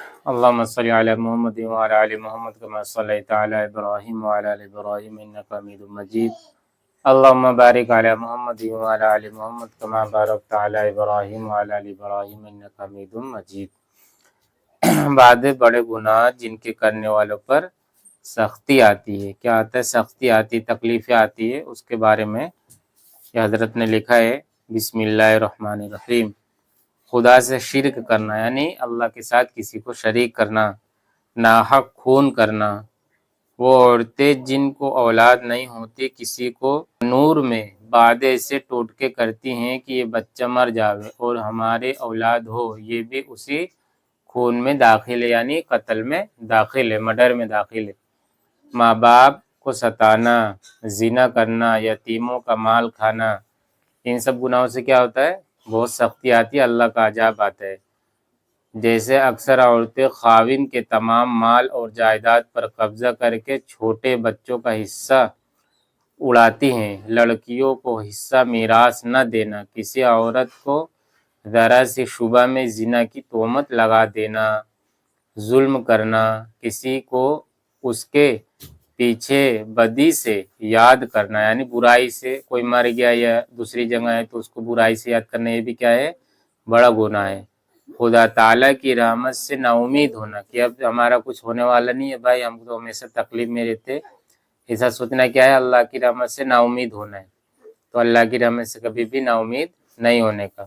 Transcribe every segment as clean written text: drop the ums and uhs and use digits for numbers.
اللهم صل على محمد وعلى آل محمد كما صليت على إبراهيم وعلى آل إبراهيم إنك حميد مجيد. اللهم بارك على محمد وعلى آل محمد كما باركت على إبراهيم وعلى آل إبراهيم إنك حميد مجيد. بعد بڑے گناہ جن کے کرنے والوں پر سختی آتی ہے. کیا آتا ہے؟ سختی آتی، تکلیفیں آتی ہے. اس کے بارے میں یہ حضرت نے لکھا ہے، بسم اللہ الرحمن الرحیم. خدا سے شرک کرنا یعنی اللہ کے ساتھ کسی کو شریک کرنا، ناحق خون کرنا. وہ عورتیں جن کو اولاد نہیں ہوتی کسی کو نور میں بعد سے ٹوٹکے کرتی ہیں کہ یہ بچہ مر جاوے اور ہمارے اولاد ہو، یہ بھی اسی خون میں داخل ہے، یعنی قتل میں داخل ہے، مرڈر میں داخل ہے. ماں باپ کو ستانا، زنا کرنا، یتیموں کا مال کھانا، ان سب گناہوں سے کیا ہوتا ہے؟ بہت سختی آتی ہے، اللہ کا عذاب آتا ہے. جیسے اکثر عورتیں خاوند کے تمام مال اور جائیداد پر قبضہ کر کے چھوٹے بچوں کا حصہ اڑاتی ہیں. لڑکیوں کو حصہ میراث نہ دینا، کسی عورت کو ذرا سی شبہ میں زنا کی تہمت لگا دینا، ظلم کرنا، کسی کو اس کے پیچھے بدی سے یاد کرنا، یعنی برائی سے کوئی مر گیا یا دوسری جگہ ہے تو اس کو برائی سے یاد کرنا، یہ بھی کیا ہے؟ بڑا گناہ ہے. خدا تعالیٰ کی رحمت سے نا امید ہونا کہ اب ہمارا کچھ ہونے والا نہیں ہے بھائی، ہم تو ہمیشہ تکلیف میں رہتے، ایسا سوچنا کیا ہے؟ اللہ کی رحمت سے نا امید ہونا ہے. تو اللہ کی رحمت سے کبھی بھی نا امید نہیں ہونے کا.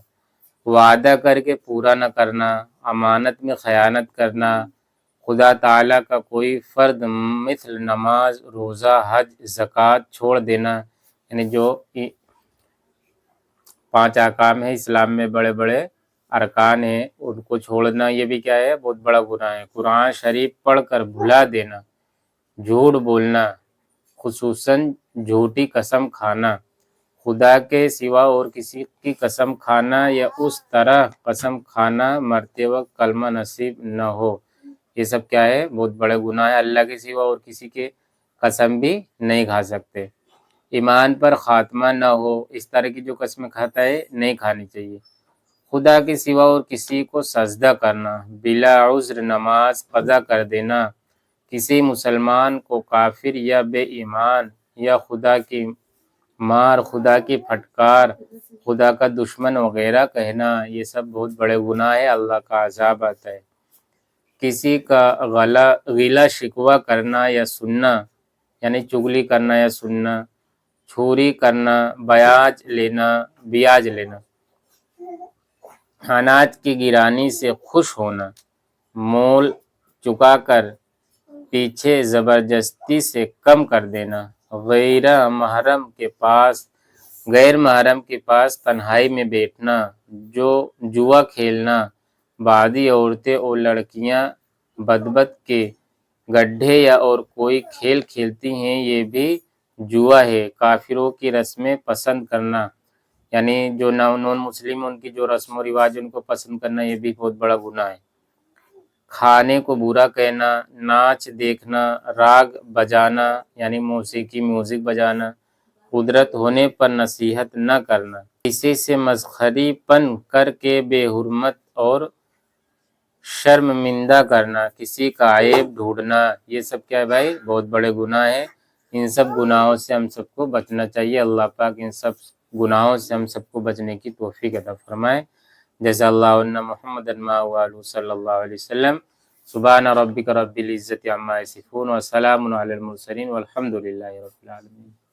وعدہ کر کے پورا نہ کرنا، امانت میں خیانت کرنا، خدا تعالیٰ کا کوئی فرد مثل نماز، روزہ، حج، زکوٰۃ چھوڑ دینا، یعنی جو 5 احکام ہیں اسلام میں، بڑے بڑے ارکان ہیں، ان کو چھوڑنا، یہ بھی کیا ہے؟ بہت بڑا گناہ ہے. قرآن شریف پڑھ کر بھلا دینا، جھوٹ بولنا، خصوصاً جھوٹی قسم کھانا، خدا کے سوا اور کسی کی قسم کھانا یا اس طرح قسم کھانا مرتے وقت کلمہ نصیب نہ ہو، یہ سب کیا ہے؟ بہت بڑے گناہ ہے. اللہ کے سوا اور کسی کے قسم بھی نہیں کھا سکتے. ایمان پر خاتمہ نہ ہو، اس طرح کی جو قسمیں کھاتا ہے نہیں کھانی چاہیے. خدا کے سوا اور کسی کو سجدہ کرنا، بلا عذر نماز قضا کر دینا، کسی مسلمان کو کافر یا بے ایمان یا خدا کی مار، خدا کی پھٹکار، خدا کا دشمن وغیرہ کہنا، یہ سب بہت بڑے گناہ ہے، اللہ کا عذاب آتا ہے. کسی کا غیلہ شکوہ کرنا یا سننا، یعنی چغلی کرنا یا سننا، چھوری کرنا، بیاج لینا، اناج کی گرانی سے خوش ہونا، مول چکا کر پیچھے زبردستی سے کم کر دینا، غیر محرم کے پاس تنہائی میں بیٹھنا، جوا کھیلنا. بعضی عورتیں اور لڑکیاں بدبت کے گڈھے یا اور کوئی کھیل کھیلتی ہیں، یہ بھی جوا ہے. کافروں کی رسمیں پسند کرنا، یعنی جو نان مسلم ان کی جو رسم و رواج ان کو پسند کرنا، یہ بھی بہت بڑا گناہ ہے. کھانے کو برا کہنا، ناچ دیکھنا، راگ بجانا یعنی موسیقی میوزک بجانا، قدرت ہونے پر نصیحت نہ کرنا، کسی سے مسخری پن کر کے بے حرمت اور شرمندہ کرنا، کسی کا عیب ڈھونڈنا، یہ سب کیا ہے بھائی؟ بہت بڑے گناہ ہیں. ان سب گناہوں سے ہم سب کو بچنا چاہیے. اللہ پاک ان سب گناہوں سے ہم سب کو بچنے کی توفیق عطا فرمائے. جزا اللہ عنا محمد صلی اللہ علیہ وسلم. سبحان ربک رب العزت عما یصفون وسلام علی المرسلین والحمد للہ رب العالمین.